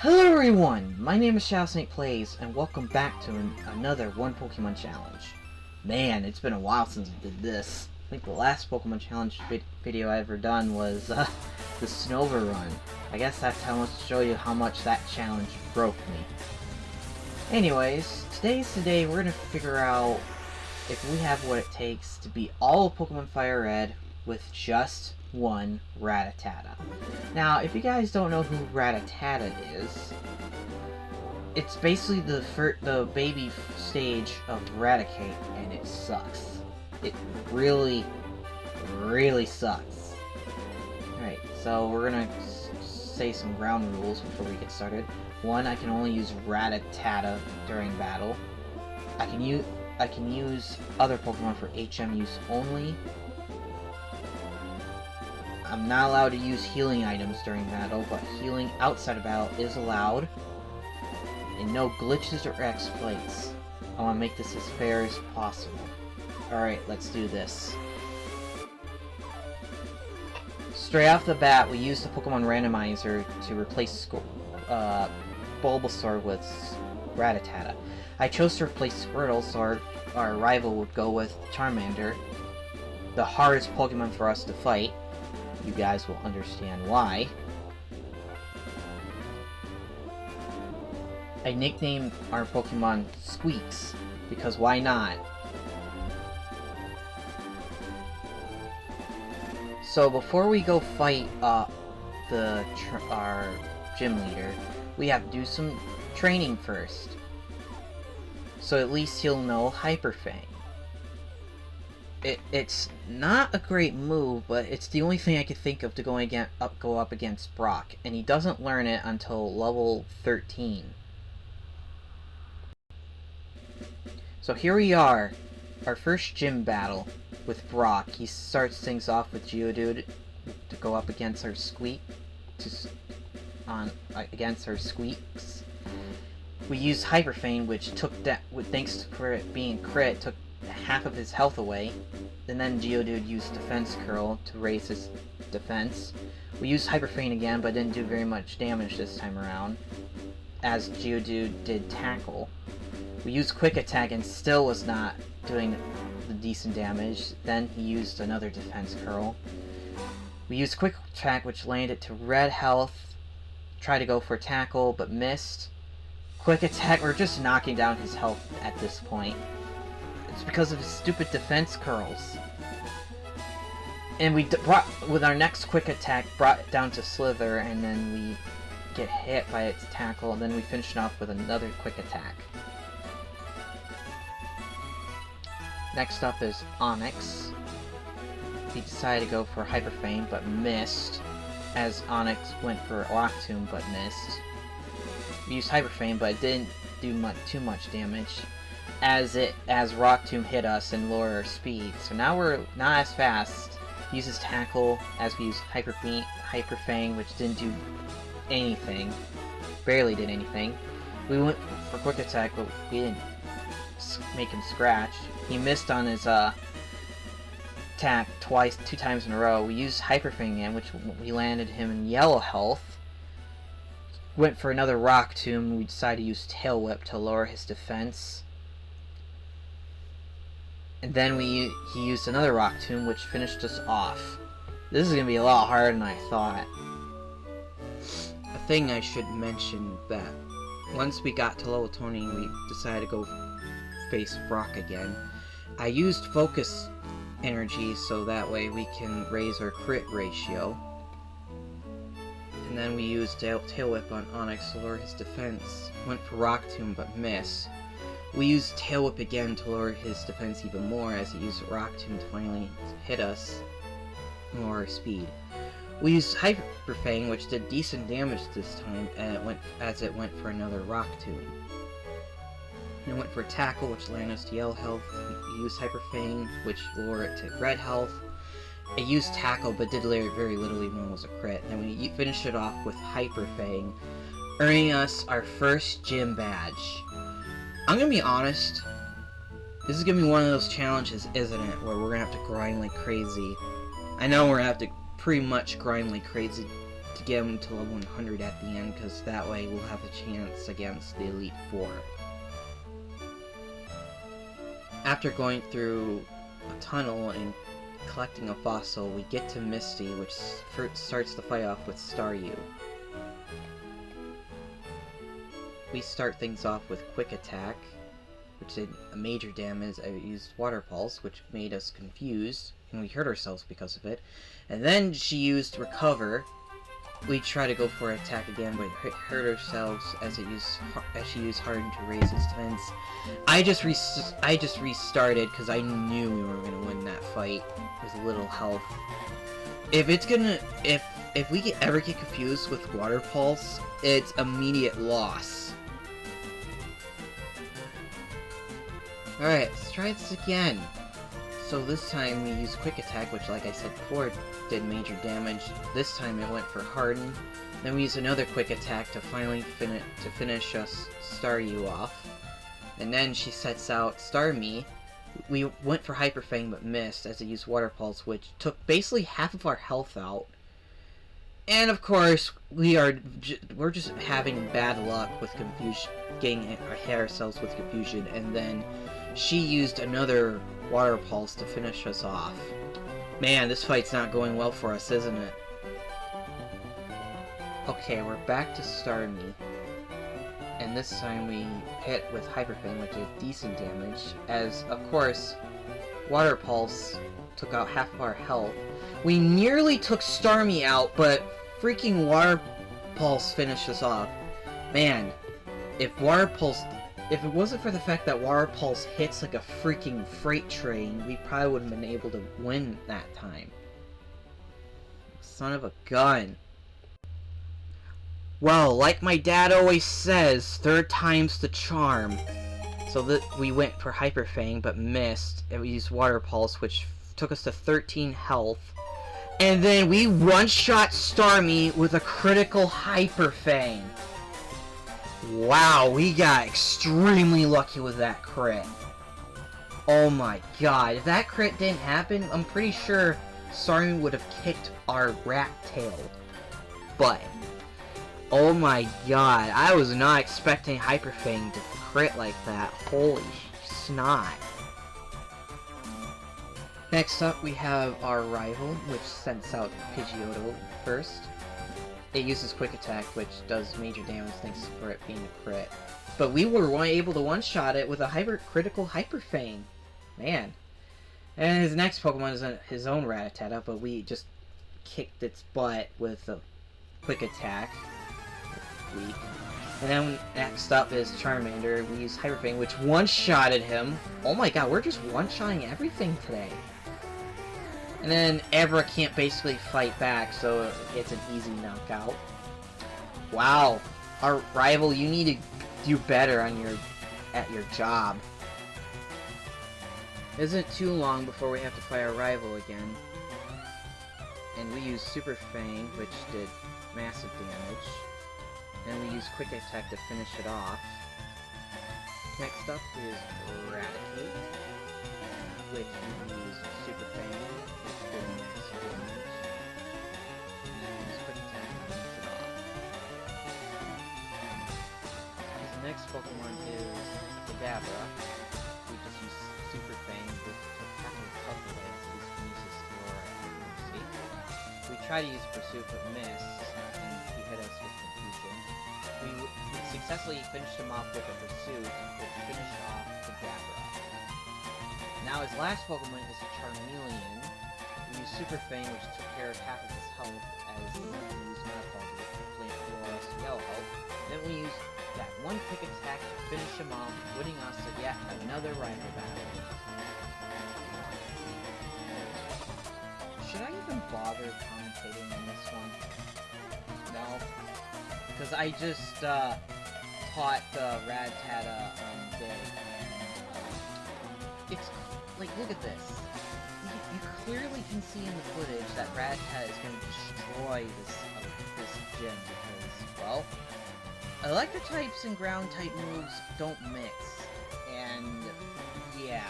Hello everyone, my name is Shadow Snake Plays, and welcome back to another One Pokemon Challenge. Man, it's been a while since I did this. I think the last Pokemon Challenge video I ever done was the Snowver Run. I guess that's how much to show you how much that challenge broke me. Anyways, today's the day we're going to figure out if we have what it takes to beat all of Pokemon Fire Red with just one Rattata. Now, if you guys don't know who Rattata is, it's basically the baby stage of Raticate, and it sucks. It really, really sucks. Alright, so we're gonna say some ground rules before we get started. One, I can only use Rattata during battle. I can use other Pokemon for HM use only. I'm not allowed to use healing items during battle, but healing outside of battle is allowed. And no glitches or exploits. I want to make this as fair as possible. Alright, let's do this. Straight off the bat, we use the Pokemon Randomizer to replace Bulbasaur with Rattata. I chose to replace Squirtle so our rival would go with Charmander, the hardest Pokemon for us to fight. You guys will understand why. I nicknamed our Pokemon Squeaks, because why not? So before we go fight our gym leader, we have to do some training first. So at least he'll know Hyper Fang. It's not a great move, but it's the only thing I could think of to go up against Brock, and he doesn't learn it until level 13. So here we are, our first gym battle with Brock. He starts things off with Geodude to go up against our against our Squeaks. We use Hyper Fang, which thanks to it being crit, took half of his health away, and then Geodude used Defense Curl to raise his defense. We used Hyper Fang again, but didn't do very much damage this time around, as Geodude did Tackle. We used Quick Attack and still was not doing the decent damage. Then he used another Defense Curl. We used Quick Attack, which landed to red health, tried to go for Tackle, but missed. Quick Attack, we're just knocking down his health at this point. It's because of his stupid defense curls. And with our next Quick Attack, brought it down to Slither, and then we get hit by its Tackle, and then we finish it off with another Quick Attack. Next up is Onix. He decided to go for Hyper Fang, but missed, as Onix went for Rock Tomb, but missed. We used Hyper Fang, but it didn't do too much damage, as Rock Tomb hit us and lowered our speed. So now we're not as fast. He uses Tackle as we use Hyper Fang, which didn't do anything. Barely did anything. We went for Quick Attack, but we didn't make him scratch. He missed on his attack two times in a row. We used Hyper Fang again, which we landed him in yellow health. Went for another Rock Tomb. We decided to use Tail Whip to lower his defense. And then he used another Rock Tomb, which finished us off. This is going to be a lot harder than I thought. A thing I should mention that once we got to level 20, we decided to go face Brock again. I used Focus Energy so that way we can raise our crit ratio. And then we used Tail Whip on Onix to lower his defense. Went for Rock Tomb but missed. We used Tail Whip again to lower his defense even more, as he used Rock Tomb to finally hit us and lower our speed. We used Hyper Fang, which did decent damage this time, and it went for another Rock Tomb. And it went for Tackle, which landed us to yellow health. We used Hyper Fang, which lowered it to red health. It used Tackle, but did very little, even though it was a crit. And we finished it off with Hyper Fang, earning us our first gym badge. I'm gonna be honest, this is gonna be one of those challenges, isn't it, where we're gonna have to grind like crazy. I know we're gonna have to pretty much grind like crazy to get him to level 100 at the end, because that way we'll have a chance against the Elite Four. After going through a tunnel and collecting a fossil, we get to Misty, which starts the fight off with Staryu. We start things off with Quick Attack, which did a major damage. I used Water Pulse, which made us confused, and we hurt ourselves because of it. And then she used Recover. We try to go for an attack again, but hurt ourselves as she used Harden to raise its defense. I just restarted because I knew we were gonna win that fight with little health. If we ever get confused with Water Pulse, it's immediate loss. Alright, let's try this again. So this time we use Quick Attack, which, like I said before, did major damage. This time it went for Harden. Then we use another Quick Attack to finally finish us Staryu off. And then she sets out Starmie. We went for Hyper Fang but missed as it used Water Pulse, which took basically half of our health out. And of course, we're just having bad luck with confusion, getting ourselves with confusion, and then she used another Water Pulse to finish us off. Man, this fight's not going well for us, isn't it? Okay, we're back to Starmie. And this time we hit with Hyper Fang, which did decent damage, as, of course, Water Pulse took out half of our health. We nearly took Starmie out, but freaking Water Pulse finished us off. Man, if it wasn't for the fact that Water Pulse hits like a freaking freight train, we probably wouldn't have been able to win that time. Son of a gun. Well, like my dad always says, third time's the charm. So we went for Hyper Fang but missed, and we used Water Pulse, which took us to 13 health. And then we one-shot Starmie with a critical Hyper Fang. Wow, we got extremely lucky with that crit. Oh my god, if that crit didn't happen, I'm pretty sure Starmie would have kicked our rat tail butt. Oh my god, I was not expecting Hyper Fang to crit like that. Holy snot. Next up, we have our rival, which sends out Pidgeotto first. It uses Quick Attack, which does major damage thanks for it being a crit. But we were able to one-shot it with a critical Hyper Fang. Man. And his next Pokemon is his own Rattata, but we just kicked its butt with a Quick Attack. Weak. And then next up is Charmander. We use Hyper Fang, which one-shotted him. Oh my god, we're just one-shotting everything today. And then Evra can't basically fight back, so it's an easy knockout. Wow, our rival, you need to do better on at your job. It isn't too long before we have to fight our rival again. And we use Super Fang, which did massive damage. And we use Quick Attack to finish it off. Next up is Rattata, which we use Super Fang, which did massive damage. And then we use Quick Attack to finish it off. His next Pokemon is Kadabra. We just use Super Fang, which took half of his health away, so we can use his Flora accuracy. We try to use Pursuit but missed, and he hit us with Confusion. We successfully finished him off with a Pursuit, which finished off Kadabra. Now his last Pokemon is a Charmeleon. We use Super Fang, which took care of half of his health, as we used Medical to complete Flora Yellow health. Then we used that one Quick Attack to finish him off, winning us yet another rival battle. Should I even bother commentating on this one? No? Because I just taught the Rattata bit. It's like, look at this. You clearly can see in the footage that Rattata is going to destroy this gym because, well, electric types and ground type moves don't mix. And yeah,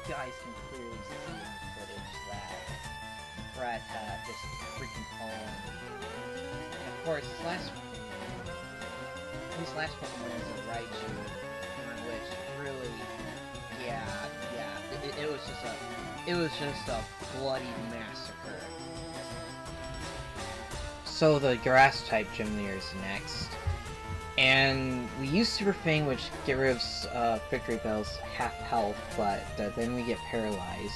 you guys can clearly see in the footage that Rattata just freaking owned course, his last Pokemon is a Raichu, which really, it was just a bloody massacre. So the grass type gym leader is next. And we use Super Fang, which get rid of Victory Bell's half health, but then we get paralyzed.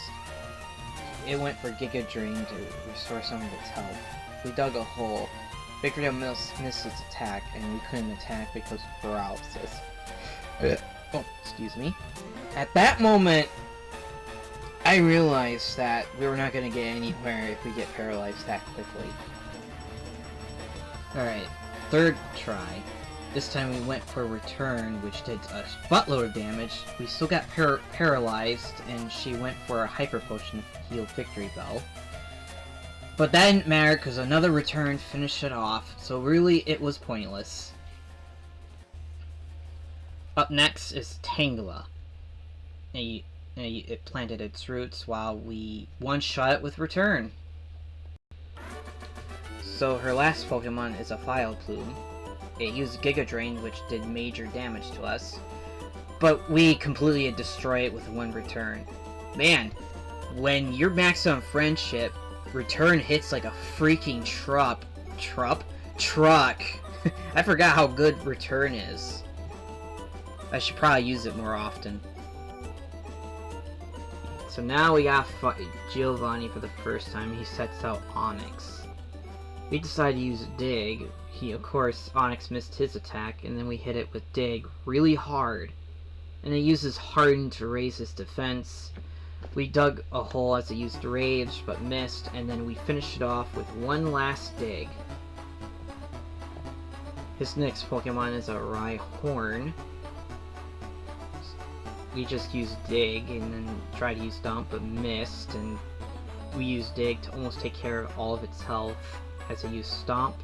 It went for Giga Drain to restore some of its health. We dug a hole. Victory Bell missed its attack, and we couldn't attack because of paralysis. Oh, excuse me. At that moment, I realized that we were not going to get anywhere if we get paralyzed that quickly. Alright, third try. This time we went for a return, which did a buttload of damage. We still got paralyzed, and she went for a Hyper Potion to heal Victory Bell. But that didn't matter, because another return finished it off, so really it was pointless. Up next is Tangela. It planted its roots while we one-shot it with return. So her last Pokemon is a Vileplume. It used Giga Drain, which did major damage to us, but we completely destroy it with one return. Man, when you're maximum friendship, return hits like a freaking truck. I forgot how good return is. I should probably use it more often. So now we got Giovanni for the first time. He sets out Onix. We decided to use Dig. Of course, Onix missed his attack, and then we hit it with Dig really hard. And it uses Harden to raise his defense. We dug a hole as it used Rage, but missed, and then we finished it off with one last Dig. His next Pokemon is a Rhyhorn. We just used Dig, and then tried to use Dump, but missed, and we used Dig to almost take care of all of its health as it used Stomp.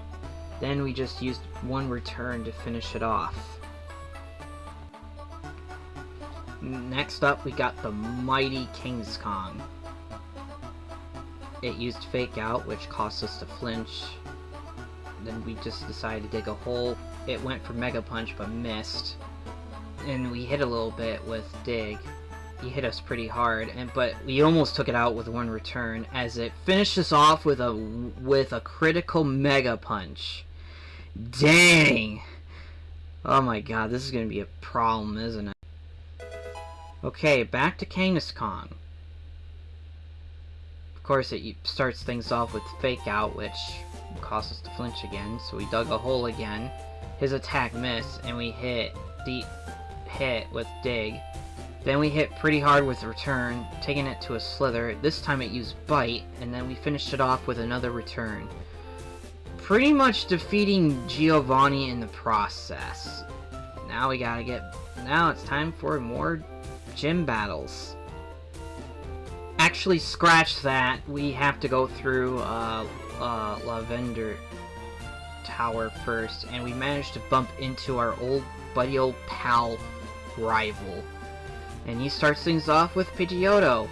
Then we just used one return to finish it off. Next up, we got the mighty Kingskong. It used Fake Out, which caused us to flinch. Then we just decided to dig a hole. It went for Mega Punch, but missed. And we hit a little bit with Dig. He hit us pretty hard, but we almost took it out with one return, as it finished us off with a critical Mega Punch. Dang! Oh my god, this is gonna be a problem, isn't it? Okay, back to Kangaskhan. Of course, it starts things off with Fake Out, which caused us to flinch again, so we dug a hole again. His attack missed, and we hit with Dig. Then we hit pretty hard with Return, taking it to a Slither. This time it used Bite, and then we finished it off with another Return. Pretty much defeating Giovanni in the process. Now it's time for more gym battles. Actually, scratch that. We have to go through Lavender Tower first, and we managed to bump into our old pal rival. And he starts things off with Pidgeotto.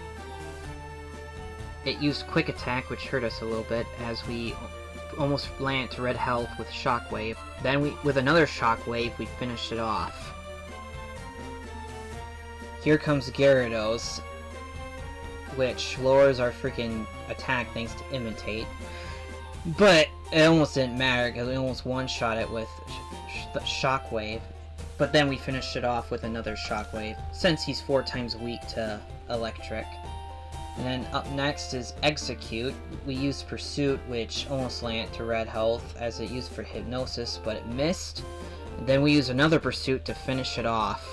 It used Quick Attack, which hurt us a little bit, as we almost landed to red health with Shockwave. Then with another Shockwave, we finished it off. Here comes Gyarados, which lowers our freaking attack thanks to Imitate. But it almost didn't matter, because we almost one-shot it with Shockwave. But then we finished it off with another Shockwave, since he's 4 times weak to Electric. And then up next is Execute. We used Pursuit, which almost landed to red health, as it used for Hypnosis, but it missed. And then we use another Pursuit to finish it off.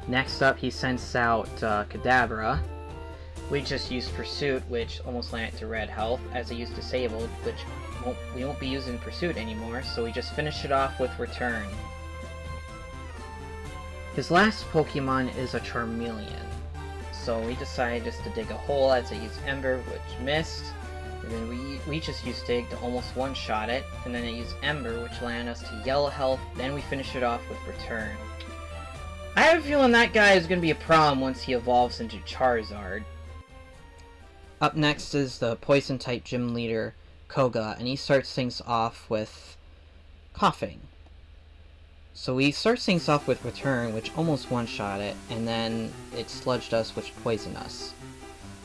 Next up, he sends out Kadabra. We just used Pursuit, which almost landed to red health, as it used Disabled, which we won't be using Pursuit anymore, so we just finished it off with Return. His last Pokemon is a Charmeleon, so we decided just to dig a hole as it used Ember, which missed, and then we just used Dig to almost one-shot it, and then it used Ember, which landed us to yellow health, then we finished it off with Return. I have a feeling that guy is going to be a problem once he evolves into Charizard. Up next is the Poison-type gym leader, Koga, and he starts things off with coughing. So he starts things off with Return, which almost one-shot it, and then it sludged us, which poisoned us.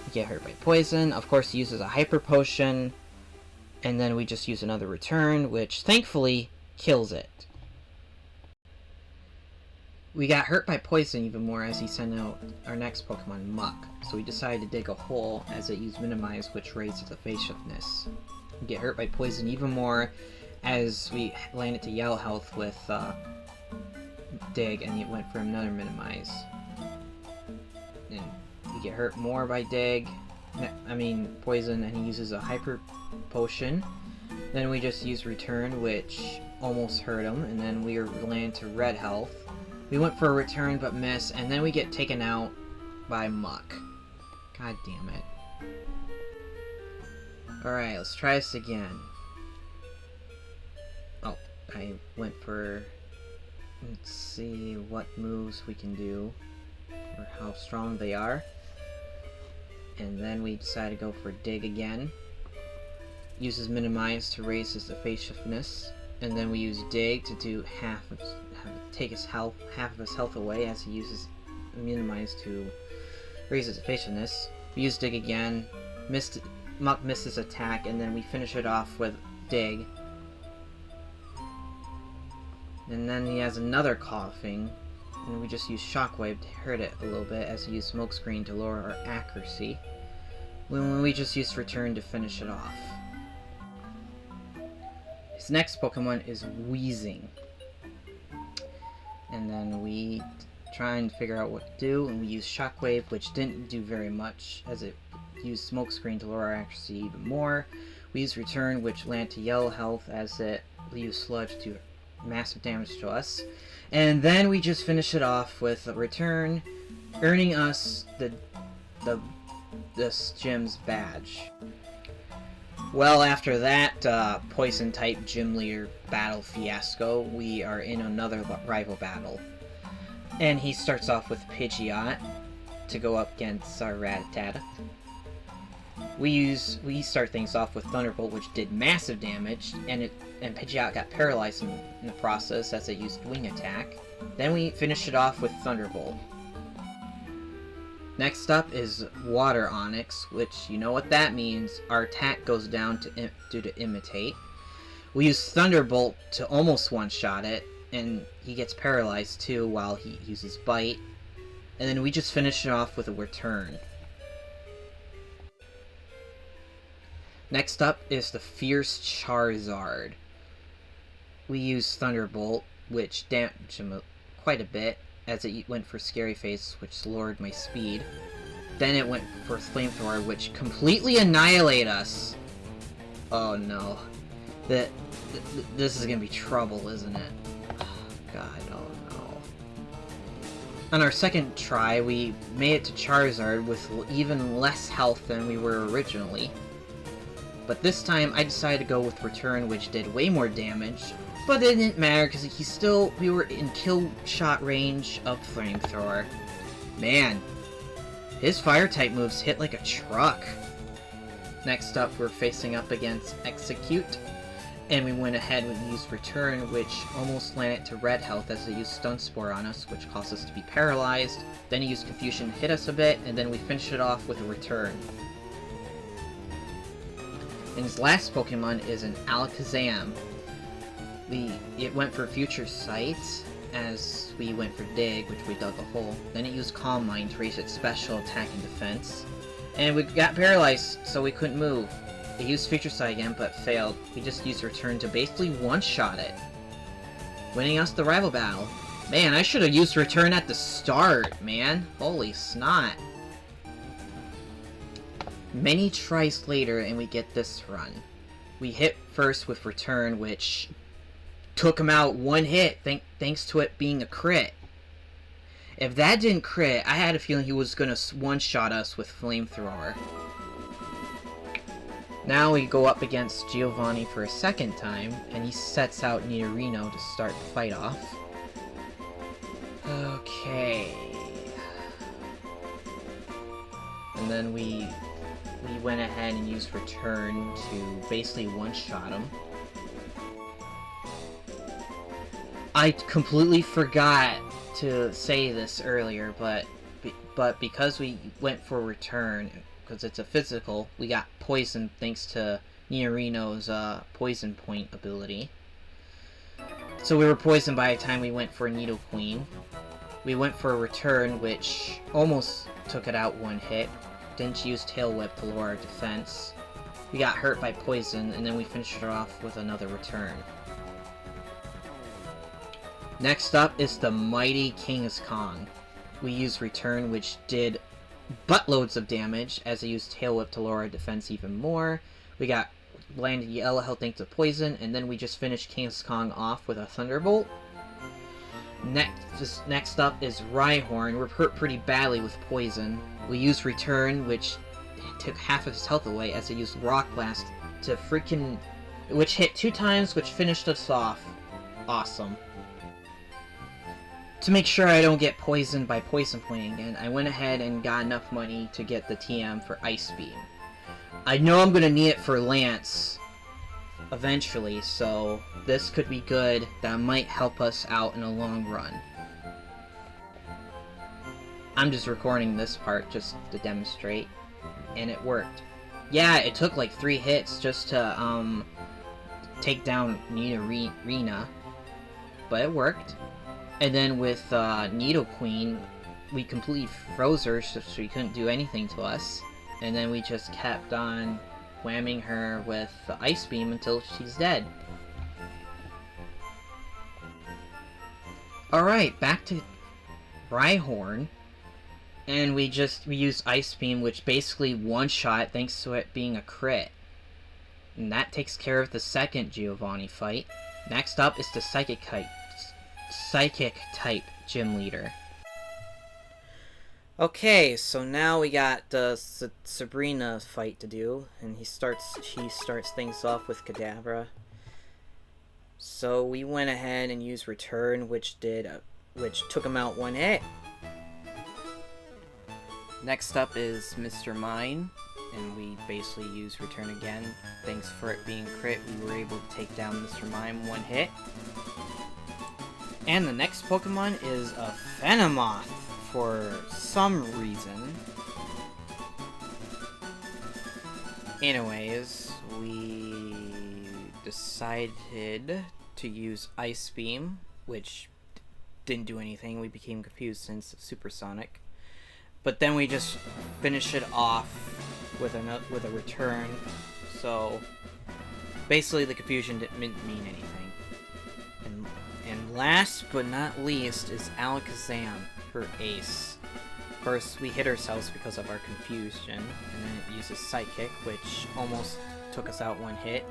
We get hurt by poison. Of course, he uses a Hyper Potion, and then we just use another Return, which thankfully kills it. We got hurt by poison even more as he sent out our next Pokemon, Muck, so we decided to dig a hole as it used Minimize, which raises evasiveness. We get hurt by poison even more as we landed to Yellow Health with Dig, and it went for another Minimize. And we get hurt more by Poison, and he uses a Hyper Potion. Then we just use Return, which almost hurt him, and then we landed to Red Health. We went for a Return but miss, and then we get taken out by Muck. God damn it. Alright, let's try this again. Oh, I went for... Let's see what moves we can do, or how strong they are. And then we decide to go for Dig again. Uses Minimize to raise his evasiveness. And then we use Dig to do take his health, half of his health away, as he uses Minimize to raise his evasiveness. We use Dig again. Muck missed his attack, and then we finish it off with Dig. And then he has another coughing, and we just use Shockwave to hurt it a little bit, as he used Smokescreen to lower our accuracy. When we just used Return to finish it off. His next Pokemon is Wheezing. And then we try and figure out what to do, and we use Shockwave, which didn't do very much, as it used Smokescreen to lower our accuracy even more. We use Return, which landed to Yellow Health, as it used Sludge to massive damage to us. And then we just finish it off with a Return, earning us this gym's badge. Well, after that poison type gym leader battle fiasco, we are in another rival battle. And he starts off with Pidgeot to go up against our Rattata. We start things off with Thunderbolt, which did massive damage, and Pidgeot got paralyzed in the process as it used Wing Attack. Then we finish it off with Thunderbolt. Next up is Water Onyx, which, you know what that means. Our attack goes down due to Imitate. We use Thunderbolt to almost one-shot it, and he gets paralyzed too while he uses Bite. And then we just finish it off with a Return. Next up is the Fierce Charizard. We use Thunderbolt, which damaged him quite a bit, as it went for Scary Face, which lowered my speed. Then it went for Flamethrower, which completely annihilated us. Oh no. This is gonna be trouble, isn't it? Oh, God, oh no. On our second try, we made it to Charizard with even less health than we were originally. But this time, I decided to go with Return, which did way more damage. But it didn't matter, because we were in kill shot range of Flamethrower. Man, his Fire-type moves hit like a truck. Next up, we're facing up against Execute. And we went ahead and used Return, which almost landed to Red Health as they used Stun Spore on us, which caused us to be paralyzed. Then he used Confusion to hit us a bit, and then we finished it off with a Return. And his last Pokemon is an Alakazam. It went for Future Sight, as we went for Dig, which we dug a hole. Then it used Calm Mind to raise its special attack and defense. And we got paralyzed, so we couldn't move. It used Future Sight again, but failed. We just used Return to basically one-shot it, winning us the rival battle. Man, I should have used Return at the start, man. Holy snot. Many tries later, and we get this run. We hit first with Return, which took him out one hit, thanks to it being a crit. If that didn't crit, I had a feeling he was going to one-shot us with Flamethrower. Now we go up against Giovanni for a second time, and he sets out Nidorino to start the fight off. Okay. And then we went ahead and used Return to basically one-shot him. I completely forgot to say this earlier, but because we went for Return, because it's a physical, we got poisoned thanks to Nidorino's Poison Point ability. So we were poisoned by the time we went for Nidoqueen. We went for a Return, which almost took it out one hit. Didn't use Tail Whip to lower our defense. We got hurt by poison, and then we finished it off with another Return. Next up is the mighty King's Kong. We used Return, which did buttloads of damage, as I used Tail Whip to lower our defense even more. We got landed yellow health thanks to poison, and then we just finished King's Kong off with a Thunderbolt. Next up is Rhyhorn. We're hurt pretty badly with poison. We used Return, which took half of his health away, as I used Rock Blast to which hit 2 times, which finished us off. Awesome. To make sure I don't get poisoned by Poison Point again, I went ahead and got enough money to get the TM for Ice Beam. I know I'm gonna need it for Lance eventually, so this could be good. That might help us out in the long run. I'm just recording this part just to demonstrate, and it worked. Yeah, it took like 3 hits just to take down Nidorina, but it worked. And then with Nidoqueen, we completely froze her so she couldn't do anything to us. And then we just kept on whamming her with the Ice Beam until she's dead. Alright, back to Rhyhorn. And we used Ice Beam, which basically one-shot thanks to it being a crit. And that takes care of the second Giovanni fight. Next up is the Psychic type Gym Leader. Okay, so now we got the Sabrina fight to do, and she starts things off with Kadabra. So we went ahead and used Return, which took him out 1 hit. Next up is Mr. Mime, and we basically used Return again. Thanks for it being crit, we were able to take down Mr. Mime 1 hit. And the next Pokemon is a Venomoth for some reason. Anyways, we decided to use Ice Beam, which didn't do anything. We became confused since Supersonic. But then we just finished it off with a Return. So basically the confusion didn't mean anything. And last but not least is Alakazam for Ace. First, we hit ourselves because of our confusion, and then it uses Psychic, which almost took us out 1 hit.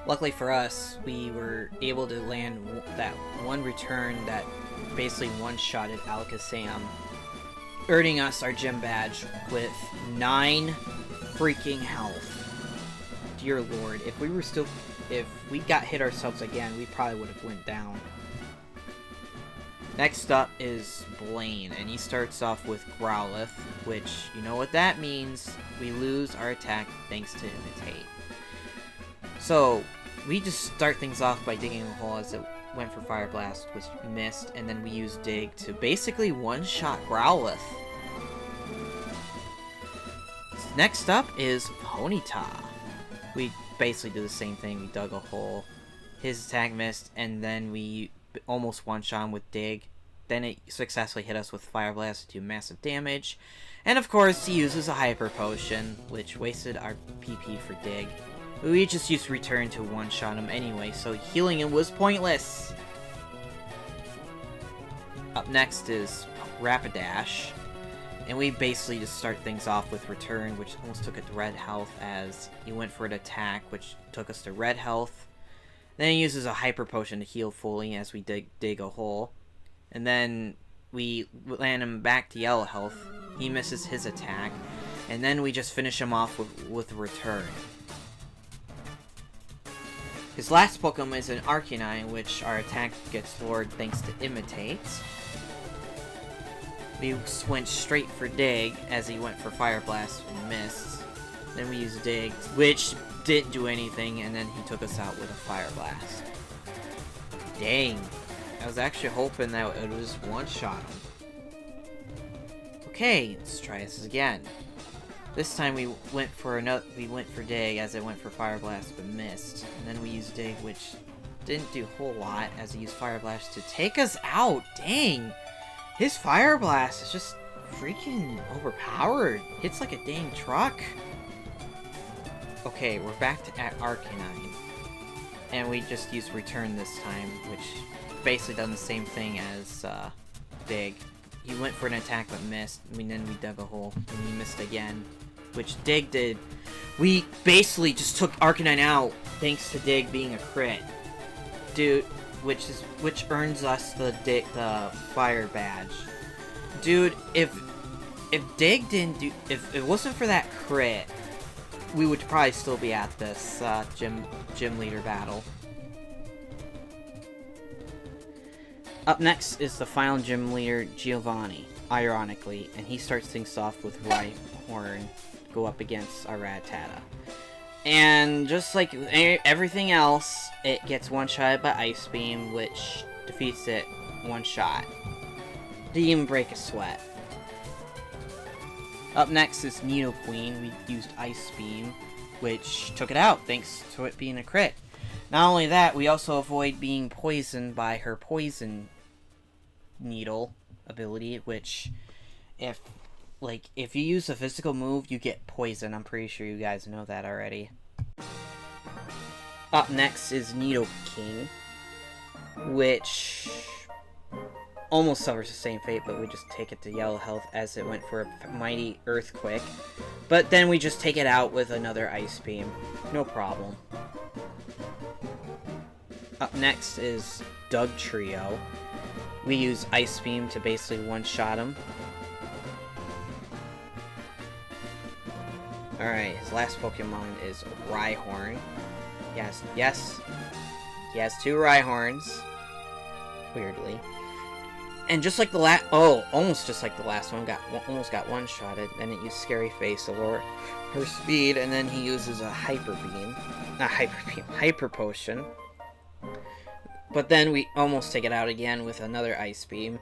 Luckily for us, we were able to land that 1 Return that basically one-shotted Alakazam, earning us our gym badge with 9 freaking health. Dear Lord, if we got hit ourselves again, we probably would have went down. Next up is Blaine, and he starts off with Growlithe, which, you know what that means. We lose our attack thanks to Imitate. So, we just start things off by digging a hole as it went for Fire Blast, which missed, and then we use Dig to basically one-shot Growlithe. Next up is Ponyta. We basically do the same thing. We dug a hole, his attack missed, and then we almost one-shot him with Dig. Then it successfully hit us with Fire Blast to do massive damage. And of course, he uses a Hyper Potion, which wasted our PP for Dig. We just used Return to one-shot him anyway, so healing him was pointless. Up next is Rapidash. And we basically just start things off with Return, which almost took it to red health as he went for an attack, which took us to red health. Then he uses a Hyper Potion to heal fully as we dig a hole. And then we land him back to yellow health. He misses his attack. And then we just finish him off with Return. His last Pokemon is an Arcanine, which our attack gets lowered thanks to Imitate. We went straight for Dig as he went for Fire Blast and missed. Then we used Dig, which didn't do anything, and then he took us out with a Fire Blast. Dang. I was actually hoping that it would just one-shot him. Okay, let's try this again. This time we went for Dig as it went for Fire Blast but missed. And then we used Dig, which didn't do a whole lot as he used Fire Blast to take us out. Dang! His Fire Blast is just freaking overpowered. Hits like a dang truck. Okay, we're back to Arcanine. And we just used Return this time, which basically done the same thing as Dig. He went for an attack but missed, and then we dug a hole, and he missed again, which Dig did. We basically just took Arcanine out thanks to Dig being a crit. Dude, which earns us the fire badge. Dude, if Dig didn't do, if it wasn't for that crit, we would probably still be at this gym leader battle. Up next is the final gym leader, Giovanni, ironically, and he starts things off with Rhyhorn go up against our Rattata. And just like everything else, it gets one-shotted by Ice Beam, which defeats it one shot. Didn't even break a sweat. Up next is Nidoqueen. We used Ice Beam, which took it out thanks to it being a crit. Not only that, we also avoid being poisoned by her Poison Needle ability, which if you use a physical move, you get poison. I'm pretty sure you guys know that already. Up next is Nidoking, which almost suffers the same fate, but we just take it to yellow health as it went for a mighty Earthquake. But then we just take it out with another Ice Beam. No problem. Up next is Dugtrio. We use Ice Beam to basically one-shot him. Alright, his last Pokemon is Rhyhorn. Yes. He has 2 Rhyhorns. Weirdly. And just like the almost just like the last one, almost got one-shotted. Then it used Scary Face to lower her speed, and then he uses a Hyper Potion. But then we almost take it out again with another Ice Beam.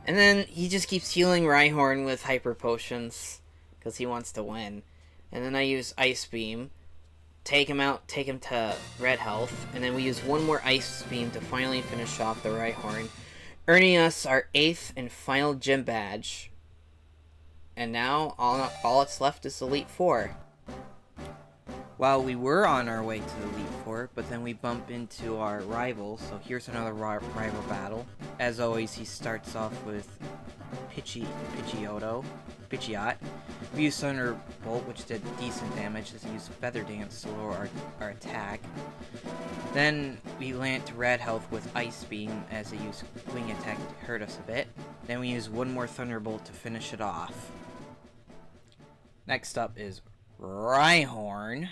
And then he just keeps healing Rhyhorn with Hyper Potions, because he wants to win. And then I use Ice Beam, take him out, take him to red health, and then we use one more Ice Beam to finally finish off the Rhyhorn, earning us our 8th and final gym badge. And now, all that's left is Elite Four. Well, we were on our way to the Elite Four, but then we bump into our rival, so here's another rival battle. As always, he starts off with Pidgeot. We use Thunderbolt, which did decent damage, as he used Feather Dance to lower our attack. Then we land to red health with Ice Beam, as he used Wing Attack to hurt us a bit. Then we use one more Thunderbolt to finish it off. Next up is Rhyhorn,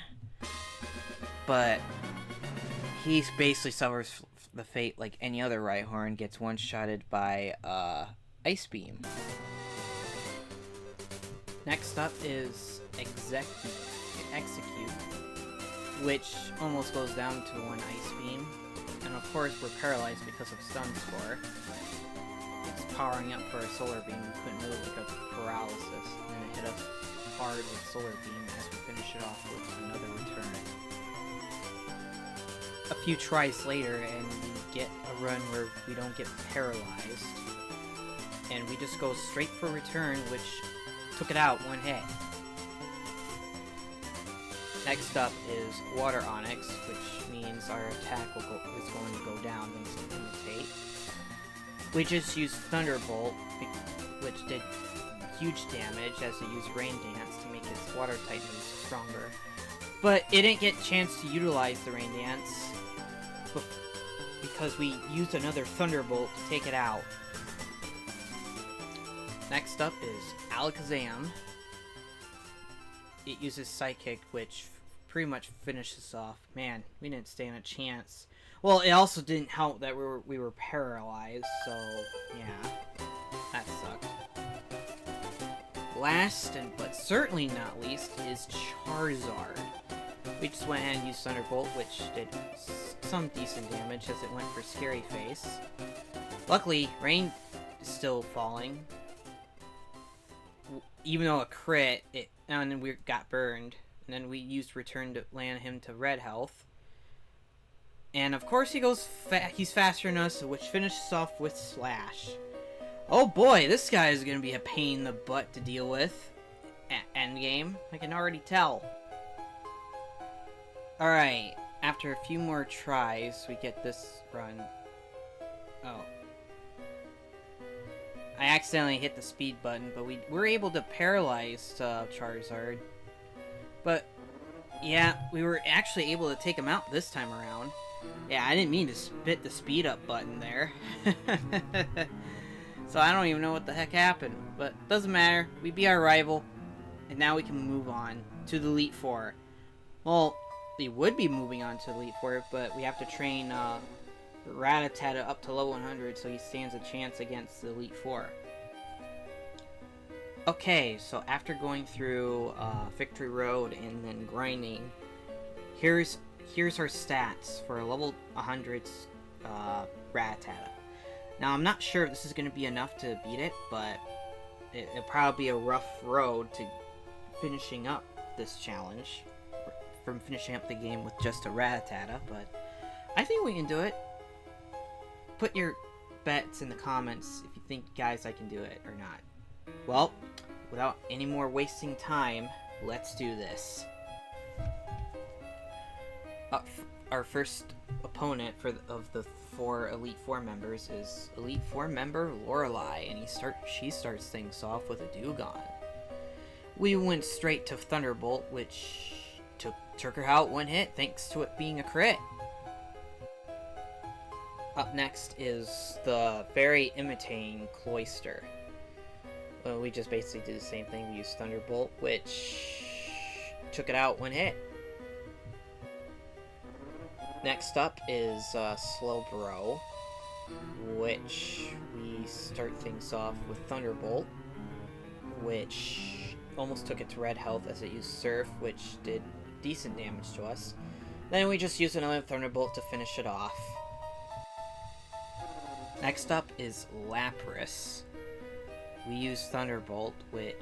but he basically suffers the fate like any other Rhyhorn, gets one-shotted by Ice Beam. Next up is Execute, which almost goes down to one Ice Beam, and of course we're paralyzed because of Stun Spore. It's powering up for a Solar Beam, we couldn't move because of paralysis, and then it hit us hard with Solar Beam as we finish it off with another Return. A few tries later and we get a run where we don't get paralyzed, and we just go straight for Return, which took it out one hit. Next up is Water Onyx, which means our attack is going to go down thanks to Imitate. We just used Thunderbolt, which did huge damage as it used Rain Dance to make its water type move stronger. But it didn't get a chance to utilize the Rain Dance because we used another Thunderbolt to take it out. Next up is Alakazam. It uses Psychic, which pretty much finishes off. Man, we didn't stand a chance. Well, it also didn't help that we were paralyzed, so yeah, that sucked. last, but certainly not least, is Charizard. We just went ahead and used Thunderbolt, which did some decent damage as it went for Scary Face. Luckily, rain is still falling. Even though a crit, and then we got burned. And then we used Return to land him to red health. And of course he's faster than us, which finishes off with Slash. Oh boy, this guy is going to be a pain in the butt to deal with at endgame. I can already tell. Alright, after a few more tries, we get this run. Oh. I accidentally hit the speed button, but we were able to paralyze Charizard. But, yeah, we were actually able to take him out this time around. Yeah, I didn't mean to hit the speed up button there. So I don't even know what the heck happened. But doesn't matter. We beat our rival. And now we can move on to the Elite Four. Well, we would be moving on to the Elite Four, but we have to train Rattata up to level 100 so he stands a chance against the Elite Four. Okay, so after going through Victory Road and then grinding, here's our stats for a level 100 Rattata. Now, I'm not sure if this is going to be enough to beat it, but it'll probably be a rough road to finishing up this challenge, from finishing up the game with just a Rattata, but I think we can do it. Put your bets in the comments if you think, guys, I can do it or not. Well, without any more wasting time, let's do this. Our first opponent of the Elite Four members is Elite Four member Lorelei, and she starts things off with a Dewgong. We went straight to Thunderbolt, which took her out one hit thanks to it being a crit. Up next is the very imitating Cloyster. Well, we just basically did the same thing. We used Thunderbolt, which took it out one hit. Next up is Slowbro, which we start things off with Thunderbolt, which almost took it to red health as it used Surf, which did decent damage to us. Then we just used another Thunderbolt to finish it off. Next up is Lapras. We used Thunderbolt, which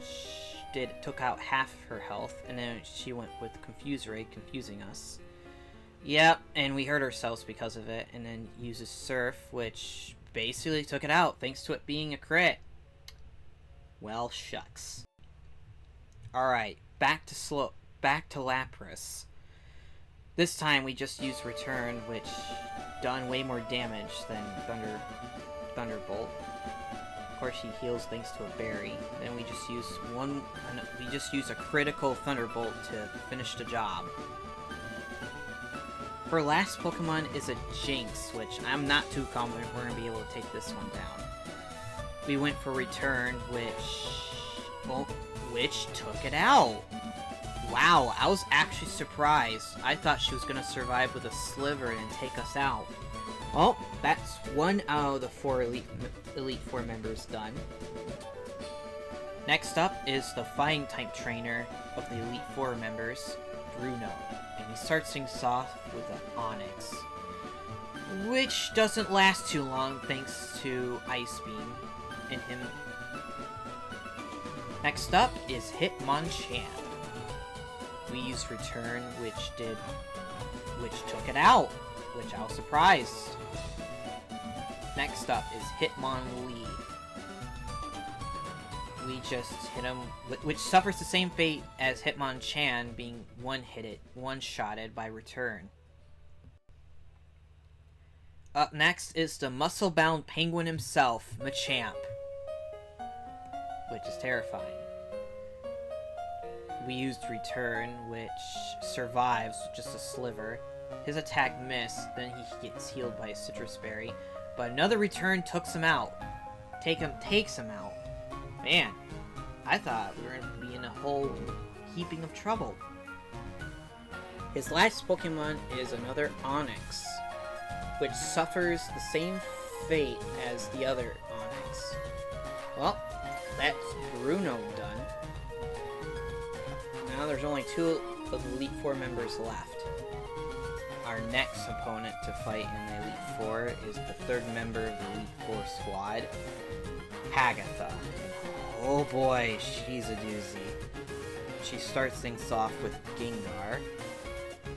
took out half of her health, and then she went with Confuse Ray, confusing us. Yep, and we hurt ourselves because of it, and then uses Surf, which basically took it out, thanks to it being a crit. Well, shucks. Alright, back to Lapras. This time we just used Return, which done way more damage than Thunderbolt. Of course, he heals thanks to a berry. Then we just use a critical Thunderbolt to finish the job. Her last Pokemon is a Jinx, which I'm not too confident we're going to be able to take this one down. We went for Return, which took it out. Wow, I was actually surprised. I thought she was going to survive with a Sliver and take us out. Well, that's one out of the 4 Elite Four members done. Next up is the Fighting type trainer of the Elite Four members, Bruno. And he starts things off with an Onix, which doesn't last too long thanks to Ice Beam in him. Next up is Hitmonchan. We used Return, which took it out, which I was surprised. Next up is Hitmonlee. We just hit him, which suffers the same fate as Hitmonchan, being one-shotted by Return. Up next is the muscle-bound penguin himself, Machamp, which is terrifying. We used Return, which survives with just a Sliver. His attack missed, then he gets healed by a Citrus Berry. But another Return takes him out. Man, I thought we were going to be in a whole heaping of trouble. His last Pokemon is another Onix, which suffers the same fate as the other Onix. Well, that's Bruno done. there's only 2 of the Elite Four members left. Our next opponent to fight in the Elite Four is the 3rd member of the Elite Four squad, Rattata. Oh boy, she's a doozy. She starts things off with Gengar,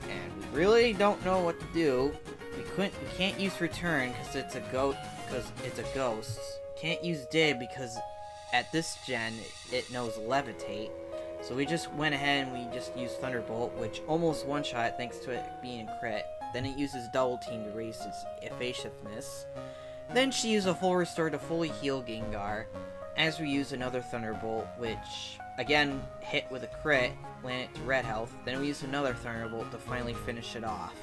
and we really don't know what to do. We can't use Return because it's a ghost. Can't use Dig because at this gen it knows Levitate. So we just went ahead and we just used Thunderbolt, which almost one-shot thanks to it being a crit. Then it uses Double Team to raise its evasiveness. Then she used a full restore to fully heal Gengar, as we use another Thunderbolt, which again hit with a crit, land it to red health. Then we use another Thunderbolt to finally finish it off.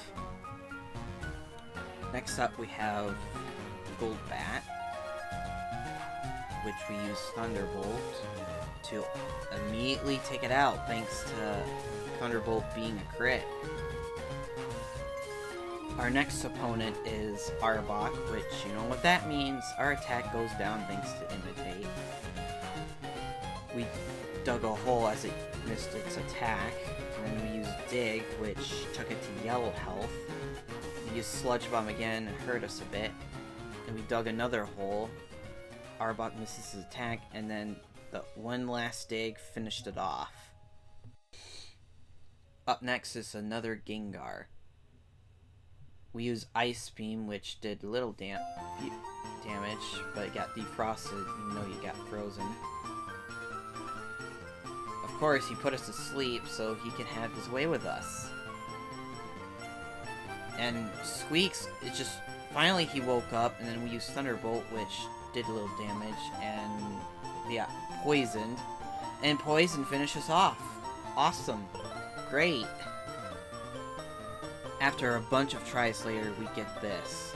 Next up we have Golbat, which we use Thunderbolt to immediately take it out thanks to Thunderbolt being a crit. Our next opponent is Arbok, which, you know what that means, our attack goes down thanks to Imitate. We dug a hole as it missed its attack, and then we used Dig, which took it to yellow health. We used Sludge Bomb again and hurt us a bit, and we dug another hole. Arbok misses his attack, and then the one last Dig finished it off. Up next is another Gengar. We use Ice Beam, which did little damage, but it got defrosted even though you got frozen. Of course, he put us to sleep so he can have his way with us. And Squeaks, it just, finally he woke up, and then we used Thunderbolt, which did a little damage, and we got poisoned. And Poison finishes off. Awesome. Great. After a bunch of tries later, we get this.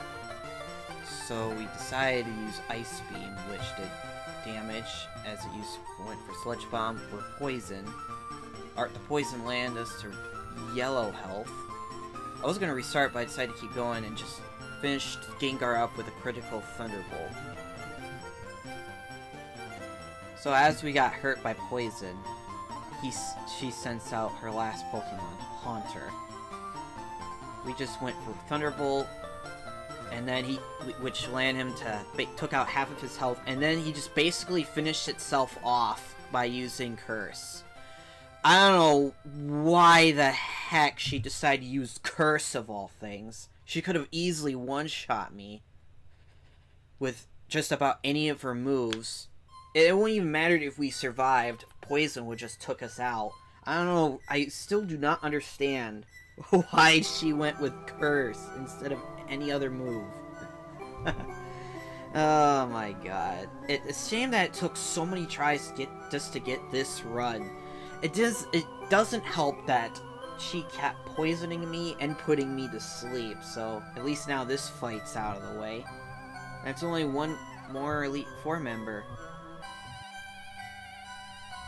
So we decided to use Ice Beam, which did damage as it went for Sludge Bomb or Poison. The Poison landed us to yellow health. I was going to restart, but I decided to keep going and just finished Gengar up with a critical Thunderbolt. So as we got hurt by Poison, she sends out her last Pokemon, Haunter. We just went for Thunderbolt, and then which landed him took out half of his health, and then he just basically finished itself off by using Curse. I don't know why the heck she decided to use Curse of all things. She could have easily one-shot me with just about any of her moves. It wouldn't even matter if we survived. Poison would just took us out. I don't know. I still do not understand why she went with Curse instead of any other move. Oh my god. It's a shame that it took so many tries to get this run. It doesn't help that she kept poisoning me and putting me to sleep, so at least now this fight's out of the way. That's only one more Elite Four member.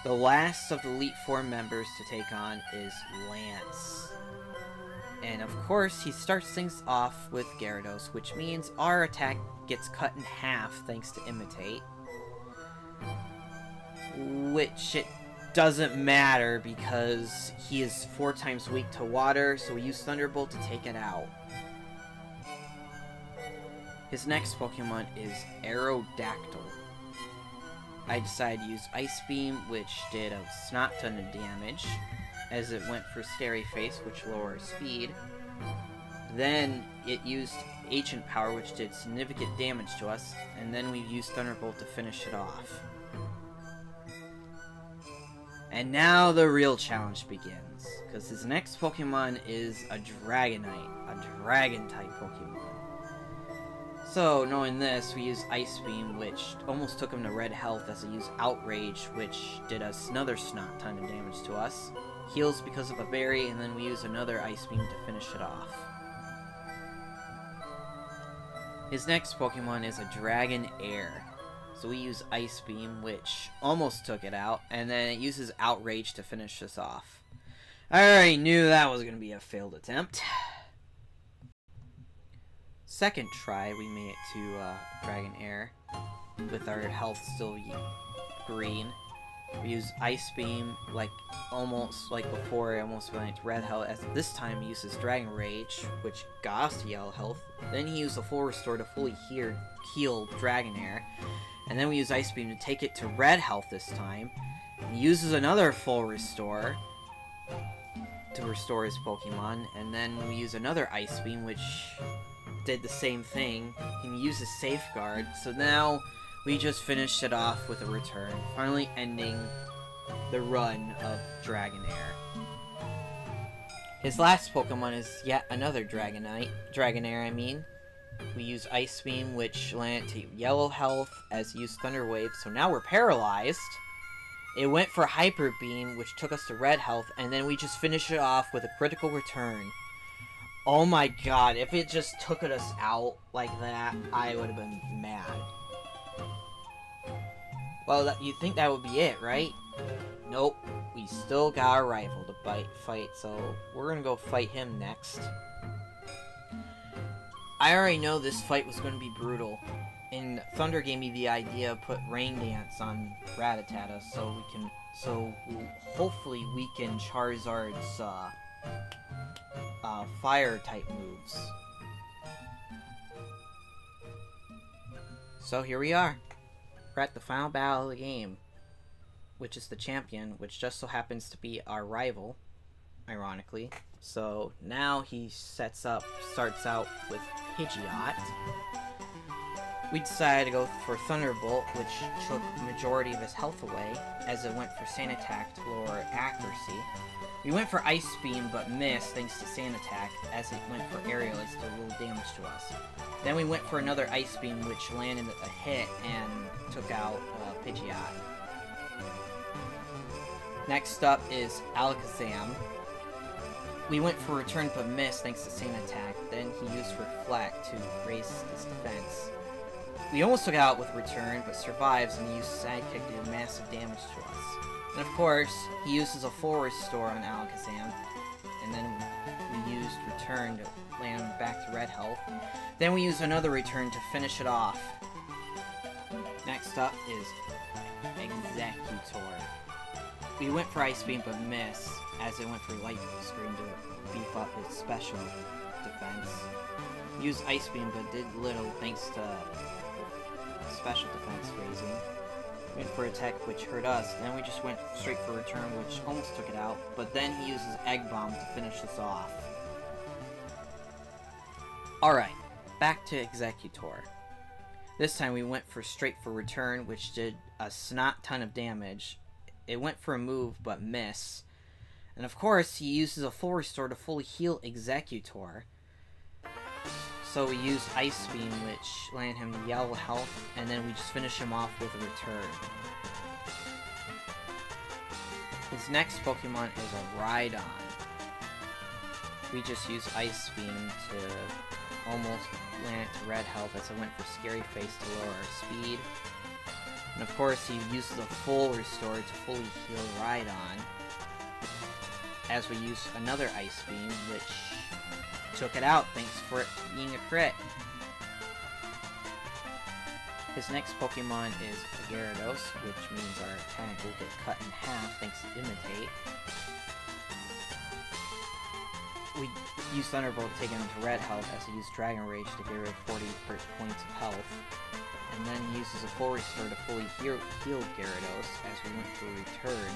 The last of the Elite Four members to take on is Lance. And of course, he starts things off with Gyarados, which means our attack gets cut in half thanks to Imitate. Which it doesn't matter because he is 4 times weak to water, so we use Thunderbolt to take it out. His next Pokemon is Aerodactyl. I decided to use Ice Beam, which did a snot ton of damage, as it went for Scary Face, which lowers speed. Then it used Ancient Power, which did significant damage to us, and then we used Thunderbolt to finish it off. And now the real challenge begins, because his next Pokemon is a Dragonite, a Dragon-type Pokemon. So, knowing this, we used Ice Beam, which almost took him to red health, as it used Outrage, which did us another snot ton of damage to us. Heals because of a berry, and then we use another Ice Beam to finish it off. His next Pokemon is a Dragonair. So we use Ice Beam, which almost took it out, and then it uses Outrage to finish this off. I already knew that was going to be a failed attempt. Second try, we made it to Dragonair, with our health still green. We use Ice Beam, like almost like before. I almost went into red health. As this time, he uses Dragon Rage, which got us to yellow health. Then he used a full restore to fully heal Dragonair, and then we use Ice Beam to take it to red health this time. He uses another full restore to restore his Pokemon, and then we use another Ice Beam, which did the same thing. He uses Safeguard, so now we just finished it off with a return, finally ending the run of Dragonair. His last Pokemon is yet another Dragonair, I mean. We use Ice Beam, which landed to yellow health, as used Thunder Wave, so now we're paralyzed. It went for Hyper Beam, which took us to red health, and then we just finished it off with a critical return. Oh my god, if it just took us out like that, I would have been mad. Well, you'd think that would be it, right? Nope, we still got a rival to fight, so we're gonna go fight him next. I already know this fight was going to be brutal, and Thunder gave me the idea to put Rain Dance on Rattata, so we'll hopefully weaken Charizard's fire type moves. So here we are. We're at the final battle of the game, which is the champion, which just so happens to be our rival, ironically. So now he starts out with Pidgeot. We decided to go for Thunderbolt, which took the majority of his health away, as it went for Sand Attack to lower accuracy. We went for Ice Beam, but missed thanks to Sand Attack, as it went for Aerial, it did a little damage to us. Then we went for another Ice Beam, which landed a hit and took out Pidgeot. Next up is Alakazam. We went for Return but missed thanks to Sand Attack, then he used Reflect to raise his defense. We almost took it out with Return, but survives and used Sidekick to do massive damage to us. And of course, he uses a full restore on Alakazam, and then we used Return to land back to red health. Then we used another Return to finish it off. Next up is Executor. We went for Ice Beam but missed, as it went for Light Screen to beef up its special defense. Used Ice Beam but did little thanks to special defense raising. Went for Attack, which hurt us, then we just went straight for Return, which almost took it out, but then he uses Egg Bomb to finish this off. Alright, back to Executor. This time we went straight for Return, which did a snot ton of damage. It went for a move, but miss. And of course, he uses a full restore to fully heal Executor. So we used Ice Beam, which landed him yellow health, and then we just finish him off with a Return. His next Pokemon is a Rhydon. We just used Ice Beam to almost land it to red health, as it went for Scary Face to lower our speed. And of course, he uses a full restore to fully heal Rhydon, as we use another Ice Beam, which took it out thanks for it being a crit. His next Pokemon is Gyarados, which means our attack will get cut in half thanks to Imitate. We use Thunderbolt to take him to red health, as he used Dragon Rage to get rid of 40 points of health. And then he uses a full restore to fully heal Gyarados, as we went for Return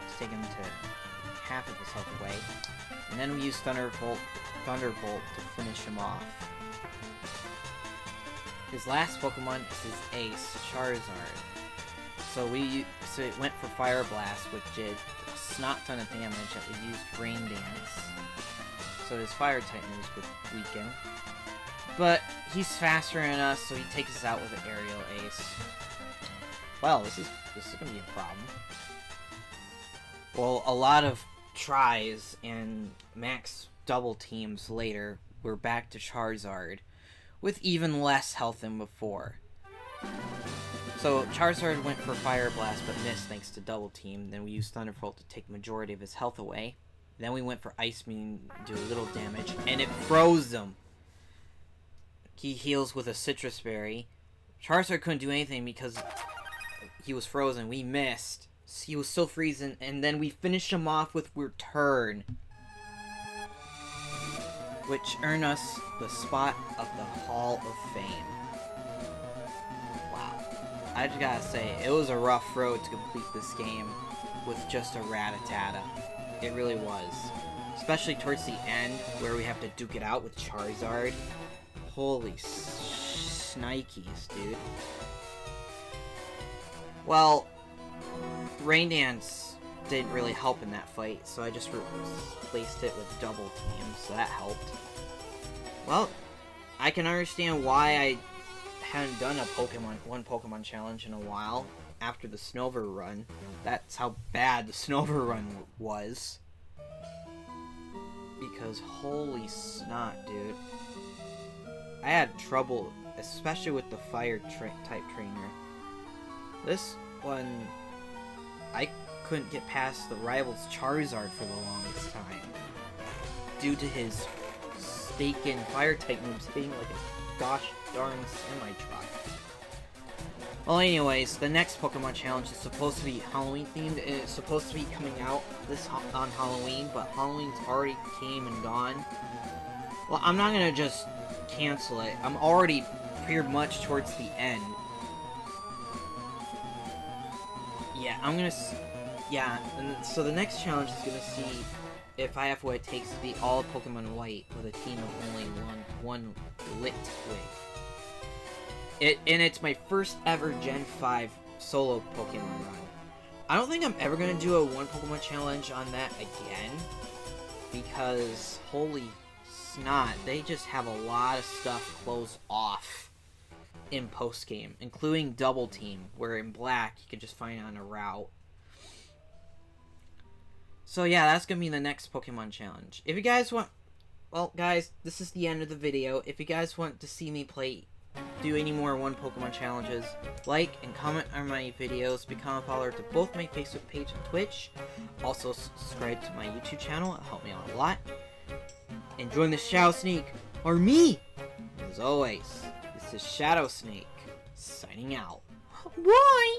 to take him to half of his health away. And then we use Thunderbolt to finish him off. His last Pokemon is his ace, Charizard. So it went for Fire Blast, which did a snot ton of damage that we used Rain Dance. So his fire type moves would weaken. But he's faster than us, so he takes us out with an Aerial Ace. Well, this is gonna be a problem. Well, a lot of tries and max double teams later, we're back to Charizard with even less health than before. So Charizard went for Fire Blast but missed thanks to double team. Then we used Thunderbolt to take the majority of his health away. Then we went for Ice Beam to do a little damage, and it froze him. He heals with a Citrus Berry. Charizard couldn't do anything because he was frozen. We missed. He was still freezing, and then we finished him off with Return, which earned us the spot of the Hall of Fame. Wow. I just gotta say, it was a rough road to complete this game with just a Rattata. It really was. Especially towards the end, where we have to duke it out with Charizard. Holy shnikes, dude. Well, Rain Dance didn't really help in that fight, so I just replaced it with Double Team, so that helped. Well, I can understand why I hadn't done one Pokemon challenge in a while after the Snover run. That's how bad the Snover run was. Because holy snot, dude. I had trouble, especially with the Fire type trainer. This one, I couldn't get past the rival's Charizard for the longest time, due to his stinking Fire type moves hitting like a gosh darn semi-truck. Well, anyways, the next Pokemon challenge is supposed to be Halloween themed, and it's supposed to be coming out on Halloween, but Halloween's already came and gone. Well, I'm not gonna just cancel it. I'm already pretty much towards the end. Yeah, and so the next challenge is gonna see if I have what it takes to beat all of Pokemon White with a team of only one Litwick. And it's my first ever Gen 5 solo Pokemon run. I don't think I'm ever gonna do a one Pokemon challenge on that again, because holy snot, they just have a lot of stuff closed off in post-game, including Double Team, where in Black you can just find on a route. So yeah, that's gonna be the next Pokemon challenge. If you guys want, well guys, this is the end of the video. If you guys want to see me do any more one Pokemon challenges, like and comment on my videos, become a follower to both my Facebook page and Twitch. Also subscribe to my YouTube channel, it'll help me out a lot. And join the Shadow Snake, or me! As always, this is Shadow Snake, signing out. Bye!